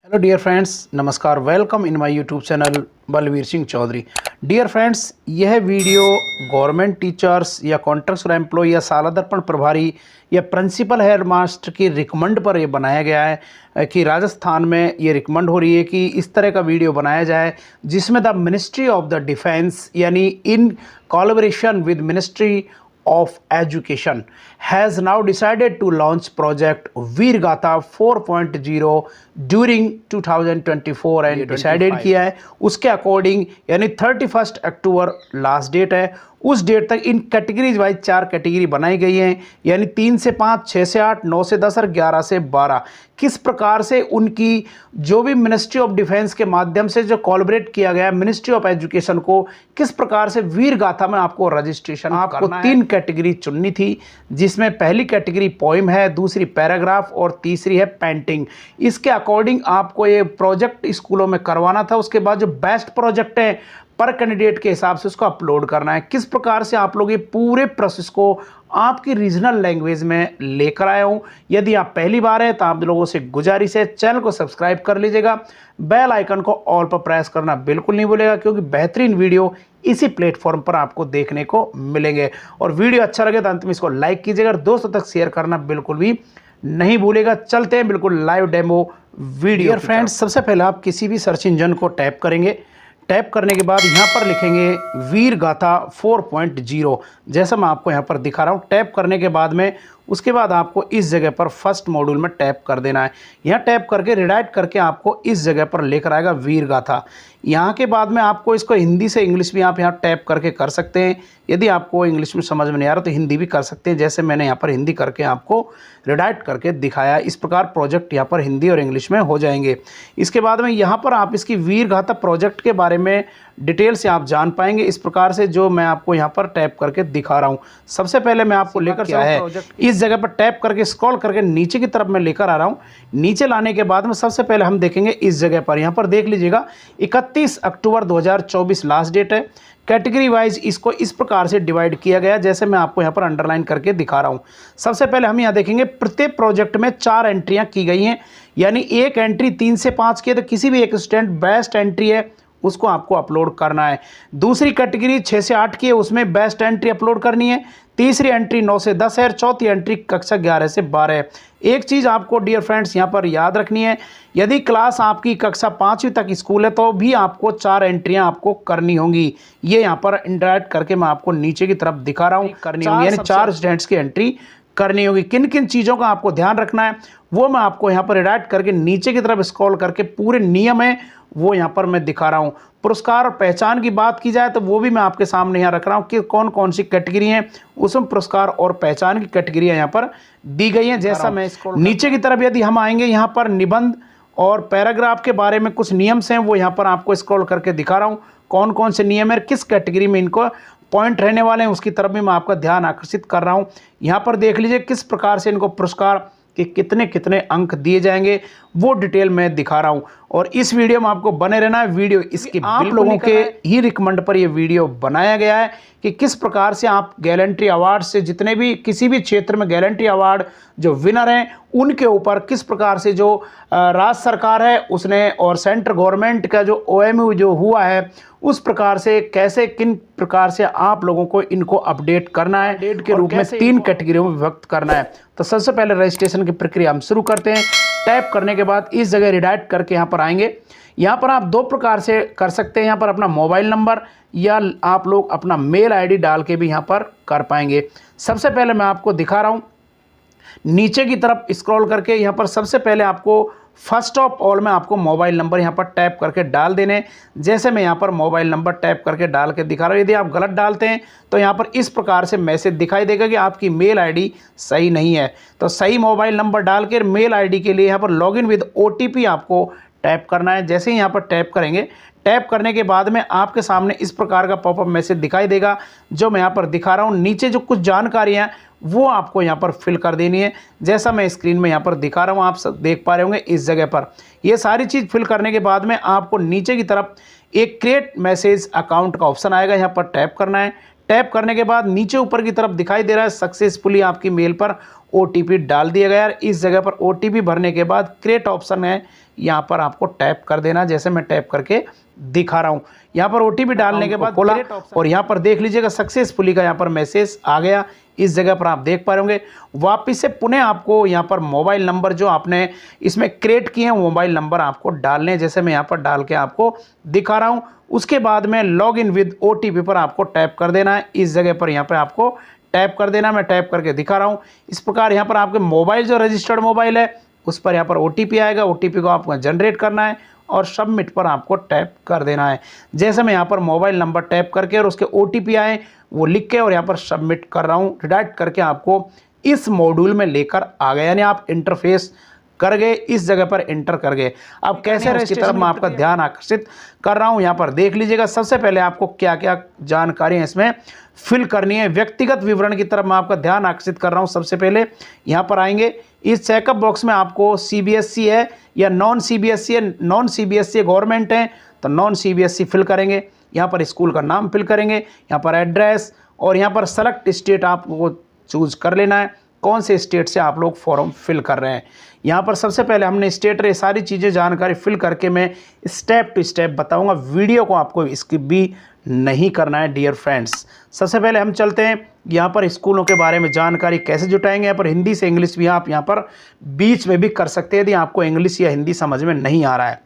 Hello dear friends, नमस्कार। Welcome in my YouTube channel Balveer Singh Chaudhary. Dear friends, यह video government teachers या contractual employ या साला दर्पण प्रभारी या प्रिंसिपल हेड मास्टर की रिकमेंड पर यह बनाया गया है कि राजस्थान में ये रिकमेंड हो रही है कि इस तरह का वीडियो बनाया जाए जिसमें the ministry of the defence यानी in collaboration with ministry of Education has now decided to launch project Veer Gatha 4.0 during 2024 and decided किया है उसके अकॉर्डिंग, यानी 31 अक्टूबर लास्ट डेट है। उस डेट तक इन कैटेगरीज वाइज 4 कैटेगरी बनाई गई हैं, यानी 3 से 5, 6 से 8, 9 से 10 और 11 से 12। किस प्रकार से उनकी जो भी मिनिस्ट्री ऑफ डिफेंस के माध्यम से जो कोलैबोरेट किया गया मिनिस्ट्री ऑफ एजुकेशन को, किस प्रकार से वीर गाथा में आपको रजिस्ट्रेशन आपको 3 कैटेगरी चुननी थी, जिसमें पहली कैटेगरी पोइम है, दूसरी पैराग्राफ और तीसरी है पेंटिंग। इसके अकॉर्डिंग आपको ये प्रोजेक्ट स्कूलों में करवाना था। उसके बाद जो बेस्ट प्रोजेक्ट है पर कैंडिडेट के हिसाब से उसको अपलोड करना है। किस प्रकार से आप लोग ये पूरे प्रोसेस को आपकी रीजनल लैंग्वेज में लेकर आया हूँ। यदि आप पहली बार है तो आप लोगों से गुजारिश है, चैनल को सब्सक्राइब कर लीजिएगा, बेल आइकन को ऑल पर प्रेस करना बिल्कुल नहीं भूलेगा, क्योंकि बेहतरीन वीडियो इसी प्लेटफॉर्म पर आपको देखने को मिलेंगे। और वीडियो अच्छा लगे तो अंत में इसको लाइक कीजिएगा और दोस्तों तक शेयर करना बिल्कुल भी नहीं भूलेगा। चलते हैं बिल्कुल लाइव डेमो वीडियो। फ्रेंड्स, सबसे पहले आप किसी भी सर्च इंजन को टैप करेंगे। टैप करने के बाद यहाँ पर लिखेंगे वीर गाथा 4.0, जैसा मैं आपको यहाँ पर दिखा रहा हूँ। टैप करने के बाद में उसके बाद आपको इस जगह पर फर्स्ट मॉड्यूल में टैप कर देना है। यहाँ टैप करके रिडायरेक्ट करके आपको इस जगह पर लेकर आएगा वीर गाथा। यहाँ के बाद में आपको इसको हिंदी से इंग्लिश भी आप यहाँ टैप करके कर सकते हैं। यदि आपको इंग्लिश में समझ में नहीं आ रहा तो हिंदी भी कर सकते हैं, जैसे मैंने यहाँ पर हिंदी करके आपको रिडायरेक्ट करके दिखाया। इस प्रकार प्रोजेक्ट यहाँ पर हिंदी और इंग्लिश में हो जाएंगे। इसके बाद में यहाँ पर आप इसकी वीर गाथा प्रोजेक्ट के बारे में डिटेल से आप जान पाएंगे, इस प्रकार से जो मैं आपको यहाँ पर टैप करके दिखा रहा हूँ। सबसे पहले मैं आपको लेकर क्या है इस जगह पर टैप करके स्क्रॉल करके नीचे की तरफ मैं लेकर आ रहा हूँ। नीचे लाने के बाद में सबसे पहले हम देखेंगे इस जगह पर, यहाँ पर देख लीजिएगा 31 अक्टूबर 2024 लास्ट डेट है। कैटेगरी वाइज इसको इस प्रकार से डिवाइड किया गया, जैसे मैं आपको यहाँ पर अंडरलाइन करके दिखा रहा हूँ। सबसे पहले हम यहाँ देखेंगे प्रत्येक प्रोजेक्ट में 4 एंट्रियाँ की गई हैं, यानी एक एंट्री 3 से 5 की है तो किसी भी एक स्टूडेंट बेस्ट एंट्री है उसको आपको अपलोड करना है। दूसरी कैटेगरी 6 से 8 की है, उसमें बेस्ट एंट्री अपलोड करनी है। तीसरी एंट्री 9 से 10 है और चौथी एंट्री कक्षा 11 से 12 है। एक चीज़ आपको डियर फ्रेंड्स यहाँ पर याद रखनी है, यदि क्लास आपकी कक्षा 5वीं तक स्कूल है तो भी आपको 4 एंट्रियाँ आपको करनी होंगी। ये यहाँ पर इंडायरेक्ट करके मैं आपको नीचे की तरफ दिखा रहा हूँ, करनी होगी, यानी 4 स्टूडेंट्स की एंट्री करनी होगी। किन किन चीज़ों का आपको ध्यान रखना है वो मैं आपको यहाँ पर रिडायरेक्ट करके नीचे की तरफ स्क्रॉल करके पूरे नियम है वो यहाँ पर मैं दिखा रहा हूँ। पुरस्कार और पहचान की बात की जाए तो वो भी मैं आपके सामने यहाँ रख रहा हूँ कि कौन कौन सी कैटेगरी हैं, उसमें पुरस्कार और पहचान की कैटेगरियाँ यहाँ पर दी गई हैं। जैसा मैं नीचे की तरफ यदि हम आएंगे, यहाँ पर निबंध और पैराग्राफ के बारे में कुछ नियम हैं वो यहाँ पर आपको स्क्रॉल करके दिखा रहा हूँ। कौन कौन से नियम है, किस कैटेगरी में इनको पॉइंट रहने वाले हैं उसकी तरफ भी मैं आपका ध्यान आकर्षित कर रहा हूँ। यहाँ पर देख लीजिए किस प्रकार से इनको पुरस्कार कि कितने कितने अंक दिए जाएंगे वो डिटेल में दिखा रहा हूं। और इस वीडियो में आपको बने रहना है। वीडियो इसके आप लोगों के ही रिकमेंड पर ये वीडियो बनाया गया है कि किस प्रकार से आप गैलेंट्री अवार्ड से, जितने भी किसी भी क्षेत्र में गैलेंट्री अवार्ड जो विनर हैं उनके ऊपर किस प्रकार से जो राज्य सरकार है उसने और सेंट्रल गवर्नमेंट का जो OMU जो हुआ है उस प्रकार से कैसे किन प्रकार से आप लोगों को इनको अपडेट करना है। अपडेट के रूप में 3 कैटेगरियों में विभक्त करना है। तो सबसे पहले रजिस्ट्रेशन की प्रक्रिया हम शुरू करते हैं। टैप करने के बाद इस जगह रिडायरेक्ट करके यहाँ पर आएंगे। यहाँ पर आप 2 प्रकार से कर सकते हैं, यहाँ पर अपना मोबाइल नंबर या आप लोग अपना मेल ID डाल के भी यहाँ पर कर पाएंगे। सबसे पहले मैं आपको दिखा रहा हूँ नीचे की तरफ स्क्रॉल करके, यहाँ पर सबसे पहले आपको फर्स्ट ऑफ ऑल में आपको मोबाइल नंबर यहाँ पर टैप करके डाल देने। जैसे मैं यहाँ पर मोबाइल नंबर टैप करके डाल के दिखा रहा हूँ। यदि आप गलत डालते हैं तो यहाँ पर इस प्रकार से मैसेज दिखाई देगा कि आपकी मेल ID सही नहीं है। तो सही मोबाइल नंबर डाल के मेल ID के लिए यहाँ पर लॉगिन विद OTP आपको टैप करना है। जैसे ही यहाँ पर टैप करेंगे, टैप करने के बाद में आपके सामने इस प्रकार का पॉपअप मैसेज दिखाई देगा जो मैं यहाँ पर दिखा रहा हूँ। नीचे जो कुछ जानकारियाँ वो आपको यहाँ पर फिल कर देनी है, जैसा मैं स्क्रीन में यहाँ पर दिखा रहा हूँ, आप सब देख पा रहे होंगे इस जगह पर। ये सारी चीज़ फिल करने के बाद में आपको नीचे की तरफ एक क्रिएट मैसेज अकाउंट का ऑप्शन आएगा, यहाँ पर टैप करना है। टैप करने के बाद नीचे ऊपर की तरफ दिखाई दे रहा है सक्सेसफुली आपकी मेल पर OTP डाल दिया गया। इस जगह पर OTP भरने के बाद क्रिएट ऑप्शन है, यहाँ पर आपको टैप कर देना, जैसे मैं टैप करके दिखा रहा हूँ। यहाँ पर OTP डालने के बाद खोला और यहाँ पर देख लीजिएगा सक्सेसफुली का यहाँ पर मैसेज आ गया। इस जगह पर आप देख पा रहे होंगे। वापस से पुनः आपको यहाँ पर मोबाइल नंबर जो आपने इसमें क्रिएट किए हैं मोबाइल नंबर आपको डालने हैं, जैसे मैं यहाँ पर डाल के आपको दिखा रहा हूँ। उसके बाद में लॉग इन विद OTP पर आपको टैप कर देना है। इस जगह पर यहाँ पर आपको टैप कर देना, मैं टैप करके दिखा रहा हूँ। इस प्रकार यहाँ पर आपके मोबाइल जो रजिस्टर्ड मोबाइल है उस पर यहाँ पर OTP आएगा। OTP को आपको जनरेट करना है और सबमिट पर आपको टैप कर देना है। जैसे मैं यहाँ पर मोबाइल नंबर टैप करके और उसके OTP आए वो लिख के और यहाँ पर सबमिट कर रहा हूँ, रिडायरेक्ट करके आपको इस मॉड्यूल में लेकर आ गए, यानी आप इंटरफेस कर गए, इस जगह पर एंटर कर गए। अब कैसे इसकी तरफ मैं आपका ध्यान आकर्षित कर रहा हूं। यहाँ पर देख लीजिएगा, सबसे पहले आपको क्या क्या जानकारी है इसमें फिल करनी है। व्यक्तिगत विवरण की तरफ मैं आपका ध्यान आकर्षित कर रहा हूं। सबसे पहले यहाँ पर आएंगे, इस चेकअप बॉक्स में आपको CBSE है या नॉन CBSE है। नॉन CBSE गवर्नमेंट है तो नॉन CBSE फिल करेंगे। यहाँ पर स्कूल का नाम फिल करेंगे, यहाँ पर एड्रेस और यहाँ पर सेलेक्ट स्टेट आपको चूज कर लेना है, कौन से स्टेट से आप लोग फॉर्म फिल कर रहे हैं। यहाँ पर सबसे पहले हमने स्टेट रे सारी चीज़ें जानकारी फिल करके मैं स्टेप टू स्टेप बताऊंगा। वीडियो को आपको स्किप भी नहीं करना है डियर फ्रेंड्स। सबसे पहले हम चलते हैं यहाँ पर स्कूलों के बारे में जानकारी कैसे जुटाएंगे। यहाँ पर हिंदी से इंग्लिश भी आप यहाँ पर बीच में भी कर सकते हैं यदि आपको इंग्लिश या हिंदी समझ में नहीं आ रहा है।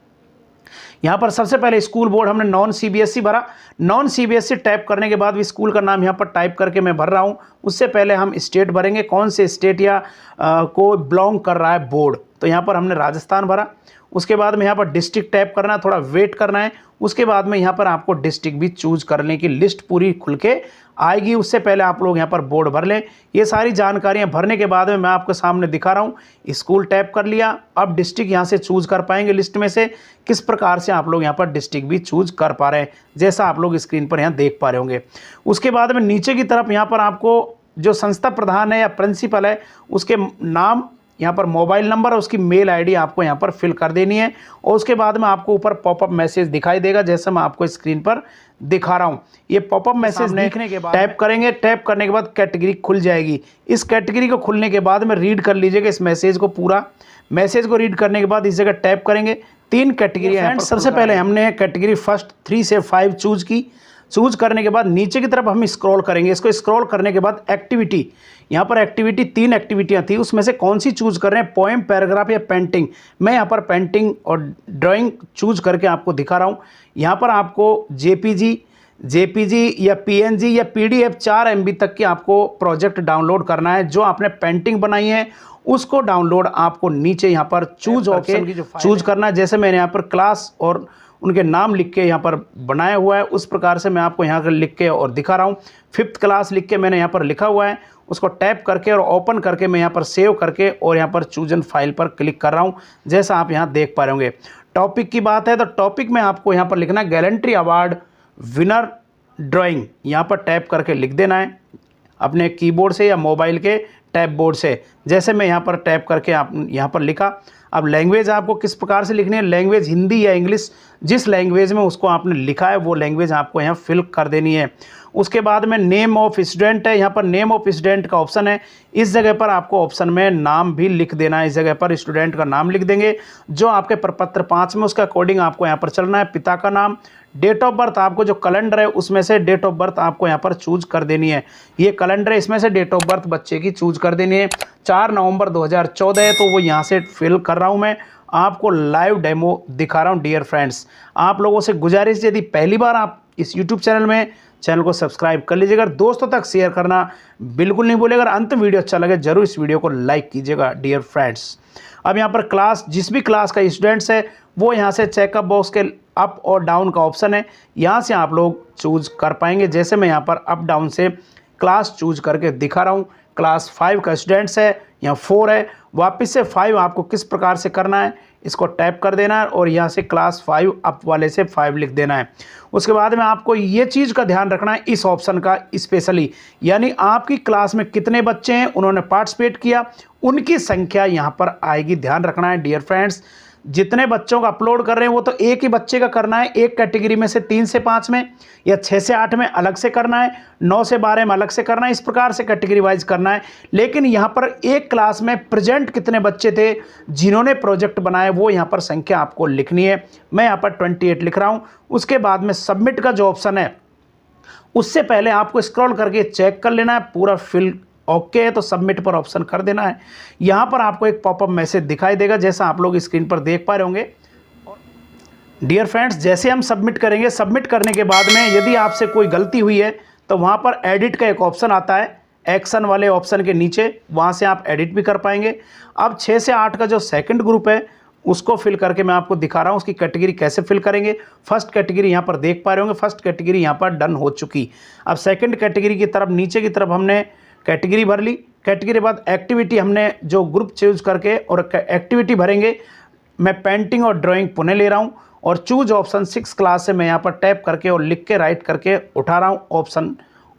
यहाँ पर सबसे पहले स्कूल बोर्ड हमने नॉन CBSE भरा। नॉन CBSE टाइप करने के बाद भी स्कूल का नाम यहाँ पर टाइप करके मैं भर रहा हूँ। उससे पहले हम स्टेट भरेंगे, कौन से स्टेट या को बिलोंग कर रहा है बोर्ड। तो यहाँ पर हमने राजस्थान भरा। उसके बाद में यहाँ पर डिस्ट्रिक्ट टाइप करना है, थोड़ा वेट करना है। उसके बाद में यहाँ पर आपको डिस्ट्रिक्ट भी चूज करने की लिस्ट पूरी खुल के आएगी। उससे पहले आप लोग यहाँ पर बोर्ड भर लें। ये सारी जानकारियाँ भरने के बाद में मैं आपके सामने दिखा रहा हूँ। स्कूल टैप कर लिया, अब डिस्ट्रिक्ट यहाँ से चूज कर पाएंगे लिस्ट में से। किस प्रकार से आप लोग यहाँ पर डिस्ट्रिक्ट भी चूज कर पा रहे हैं, जैसा आप लोग स्क्रीन पर यहाँ देख पा रहे होंगे। उसके बाद में नीचे की तरफ यहाँ पर आपको जो संस्था प्रधान है या प्रिंसिपल है उसके नाम, यहाँ पर मोबाइल नंबर और उसकी मेल आईडी आपको यहाँ पर फिल कर देनी है। और उसके बाद में आपको ऊपर पॉपअप मैसेज दिखाई देगा, जैसे मैं आपको स्क्रीन पर दिखा रहा हूँ। ये पॉपअप मैसेज देखने के बाद टैप करेंगे, टैप करने के बाद कैटेगरी खुल जाएगी। इस कैटेगरी को खुलने के बाद में रीड कर लीजिएगा इस मैसेज को पूरा। मैसेज को रीड करने के बाद इस जगह टैप करेंगे। 3 कैटेगरी है। सबसे पहले हमने कैटेगरी फर्स्ट 3 से 5 चूज की। चूज करने के बाद नीचे की तरफ हम स्क्रॉल करेंगे। इसको स्क्रॉल करने के बाद एक्टिविटी, यहाँ पर एक्टिविटी 3 एक्टिविटियाँ थी, उसमें से कौन सी चूज कर रहे हैं, पोएम, पैराग्राफ या पेंटिंग। मैं यहाँ पर पेंटिंग और ड्राइंग चूज करके आपको दिखा रहा हूँ। यहाँ पर आपको JPG या PNG या PDF 4 MB तक की आपको प्रोजेक्ट डाउनलोड करना है। जो आपने पेंटिंग बनाई है उसको डाउनलोड आपको नीचे यहाँ पर चूज ऑप्शन की चूज करना है। जैसे मैंने यहाँ पर क्लास और उनके नाम लिख के यहाँ पर बनाया हुआ है, उस प्रकार से मैं आपको यहाँ पर लिख के और दिखा रहा हूँ। 5th क्लास लिख के मैंने यहाँ पर लिखा हुआ है, उसको टैप करके और ओपन करके मैं यहाँ पर सेव करके और यहाँ पर चूजन फाइल पर क्लिक कर रहा हूँ, जैसा आप यहाँ देख पा रहे होंगे। टॉपिक की बात है तो टॉपिक में आपको यहाँ पर लिखना है गैलेंट्री अवार्ड विनर ड्राइंग। यहाँ पर टैप करके लिख देना है अपने कीबोर्ड से या मोबाइल के टैप बोर्ड से, जैसे मैं यहाँ पर टैप करके आप यहाँ पर लिखा। अब लैंग्वेज आपको किस प्रकार से लिखनी है, लैंग्वेज हिंदी या इंग्लिश, जिस लैंग्वेज में उसको आपने लिखा है वो लैंग्वेज आपको यहाँ फिल कर देनी है। उसके बाद में नेम ऑफ स्टूडेंट है, यहाँ पर नेम ऑफ स्टूडेंट का ऑप्शन है। इस जगह पर आपको ऑप्शन में नाम भी लिख देना है। इस जगह पर स्टूडेंट का नाम लिख देंगे जो आपके प्रपत्र 5 में, उसका अकॉर्डिंग आपको यहाँ पर चलना है। पिता का नाम, डेट ऑफ बर्थ आपको जो कैलेंडर है उसमें से डेट ऑफ बर्थ आपको यहाँ पर चूज कर देनी है। ये कैलेंडर है, इसमें से डेट ऑफ बर्थ बच्चे की चूज कर देनी है। 4 नवंबर 2014 है तो वो यहाँ से फिल कर रहा हूँ। मैं आपको लाइव डेमो दिखा रहा हूँ डियर फ्रेंड्स। आप लोगों से गुजारिश, यदि पहली बार आप इस यूट्यूब चैनल में, चैनल को सब्सक्राइब कर लीजिएगा। दोस्तों तक शेयर करना बिल्कुल नहीं भूलिएगा। अगर अंत वीडियो अच्छा लगे जरूर इस वीडियो को लाइक कीजिएगा डियर फ्रेंड्स। अब यहाँ पर क्लास, जिस भी क्लास का स्टूडेंट्स है वो यहाँ से चेकअप बॉक्स के अप और डाउन का ऑप्शन है, यहाँ से आप लोग चूज कर पाएंगे। जैसे मैं यहाँ पर अप डाउन से क्लास चूज करके दिखा रहा हूँ। क्लास 5 का स्टूडेंट्स है, यहाँ 4 है, वापस से 5 आपको किस प्रकार से करना है, इसको टैप कर देना है और यहाँ से क्लास 5 अप वाले से 5 लिख देना है। उसके बाद में आपको ये चीज़ का ध्यान रखना है इस ऑप्शन का स्पेशली, यानी आपकी क्लास में कितने बच्चे हैं उन्होंने पार्टिसिपेट किया, उनकी संख्या यहाँ पर आएगी, ध्यान रखना है डियर फ्रेंड्स। जितने बच्चों का अपलोड कर रहे हैं वो तो एक ही बच्चे का करना है, एक कैटेगरी में से 3 से 5 में या 6 से 8 में अलग से करना है, 9 से 12 में अलग से करना है, इस प्रकार से कैटेगरी वाइज करना है। लेकिन यहाँ पर एक क्लास में प्रेजेंट कितने बच्चे थे जिन्होंने प्रोजेक्ट बनाया वो यहाँ पर संख्या आपको लिखनी है। मैं यहाँ पर 28 लिख रहा हूँ। उसके बाद में सबमिट का जो ऑप्शन है उससे पहले आपको स्क्रॉल करके चेक कर लेना है पूरा फिल ओके है तो सबमिट पर ऑप्शन कर देना है। यहाँ पर आपको एक पॉपअप मैसेज दिखाई देगा जैसा आप लोग स्क्रीन पर देख पा रहे होंगे। डियर फ्रेंड्स, जैसे हम सबमिट करेंगे, सबमिट करने के बाद में यदि आपसे कोई गलती हुई है तो वहाँ पर एडिट का एक ऑप्शन आता है एक्शन वाले ऑप्शन के नीचे, वहाँ से आप एडिट भी कर पाएंगे। अब 6 से 8 का जो सेकंड ग्रुप है उसको फिल करके मैं आपको दिखा रहा हूँ उसकी कैटेगरी कैसे फिल करेंगे। फर्स्ट कैटेगरी यहाँ पर देख पा रहे होंगे, फर्स्ट कैटेगरी यहाँ पर डन हो चुकी। अब सेकंड कैटेगरी की तरफ नीचे की तरफ हमने कैटेगरी भर ली। कैटेगरी के बाद एक्टिविटी हमने जो ग्रुप चूज करके और एक्टिविटी भरेंगे। मैं पेंटिंग और ड्राइंग पुणे ले रहा हूँ और चूज ऑप्शन 6 क्लास से मैं यहाँ पर टैप करके और लिख के राइट करके उठा रहा हूँ ऑप्शन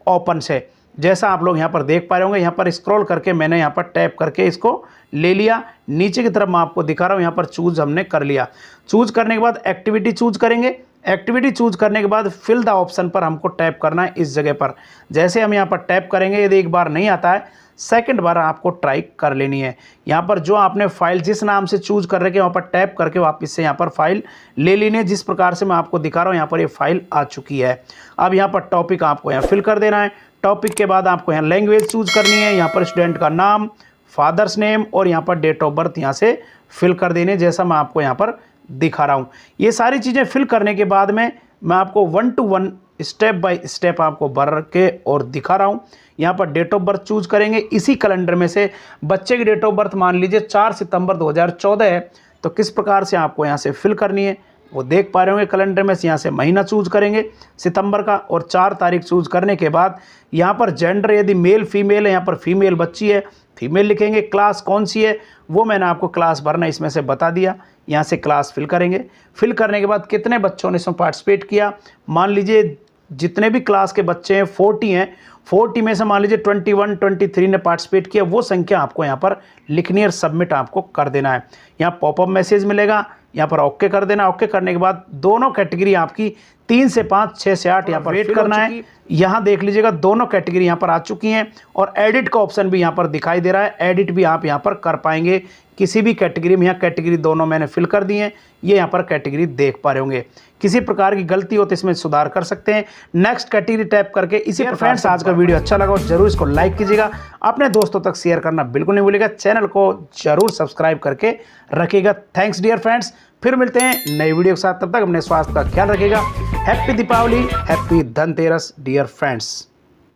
ओपन से, जैसा आप लोग यहाँ पर देख पा रहे होंगे। यहाँ पर स्क्रॉल करके मैंने यहाँ पर टैप करके इसको ले लिया। नीचे की तरफ मैं आपको दिखा रहा हूँ, यहाँ पर चूज हमने कर लिया। चूज करने के बाद एक्टिविटी चूज करेंगे। एक्टिविटी चूज करने के बाद फिल द ऑप्शन पर हमको टैप करना है इस जगह पर। जैसे हम यहाँ पर टैप करेंगे, यदि एक बार नहीं आता है सेकंड बार आपको ट्राई कर लेनी है। यहाँ पर जो आपने फाइल जिस नाम से चूज कर रखे वहाँ पर टैप करके वापस से यहाँ पर फाइल ले लेनी है। जिस प्रकार से मैं आपको दिखा रहा हूँ यहाँ पर ये फाइल आ चुकी है। अब यहाँ पर टॉपिक आपको यहाँ फिल कर देना है। टॉपिक के बाद आपको यहाँ लैंग्वेज चूज करनी है। यहाँ पर स्टूडेंट का नाम, फादर्स नेम और यहाँ पर डेट ऑफ बर्थ यहाँ से फिल कर देने, जैसा मैं आपको यहाँ पर दिखा रहा हूँ। ये सारी चीज़ें फिल करने के बाद में मैं आपको 1 to 1 स्टेप बाय स्टेप आपको भर के और दिखा रहा हूँ। यहाँ पर डेट ऑफ बर्थ चूज करेंगे। इसी कैलेंडर में से बच्चे की डेट ऑफ बर्थ मान लीजिए 4 सितंबर 2014 है, तो किस प्रकार से आपको यहाँ से फिल करनी है वो देख पा रहे होंगे। कैलेंडर में से यहाँ से महीना चूज करेंगे सितंबर का और 4 तारीख चूज करने के बाद यहाँ पर जेंडर यदि मेल फीमेल है, यहाँ पर फीमेल बच्ची है फीमेल लिखेंगे। क्लास कौन सी है वो मैंने आपको क्लास भरना इसमें से बता दिया। यहाँ से क्लास फिल करेंगे। फिल करने के बाद कितने बच्चों ने इसमें पार्टिसिपेट किया, मान लीजिए जितने भी क्लास के बच्चे हैं 40 हैं, 40 में से मान लीजिए 21 23 ने पार्टिसिपेट किया, वो संख्या आपको यहाँ पर लिखनी है और सबमिट आपको कर देना है। यहाँ पॉपअप मैसेज मिलेगा, यहाँ पर ओके कर देना। ओके करने के बाद दोनों कैटेगरी आपकी 3 से 5 6 से 8 यहाँ पर वेट करना है। यहाँ देख लीजिएगा दोनों कैटेगरी यहाँ पर आ चुकी हैं और एडिट का ऑप्शन भी यहाँ पर दिखाई दे रहा है। एडिट भी आप यहाँ पर कर पाएंगे किसी भी कैटेगरी में। यहाँ कैटेगरी दोनों मैंने फिल कर दी हैं, ये यहाँ पर कैटेगरी देख पा रहे होंगे। किसी प्रकार की गलती हो तो इसमें सुधार कर सकते हैं। नेक्स्ट कैटेगरी टैप करके इसी प्रकार। फ्रेंड्स, आज का वीडियो अच्छा लगा हो जरूर इसको लाइक कीजिएगा, अपने दोस्तों तक शेयर करना बिल्कुल नहीं भूलिएगा, चैनल को जरूर सब्सक्राइब करके रखिएगा। थैंक्स डियर फ्रेंड्स, फिर मिलते हैं नई वीडियो के साथ। तब तक अपने स्वास्थ्य का ख्याल रखिएगा। Happy Deepawali, happy Dhanteras dear friends.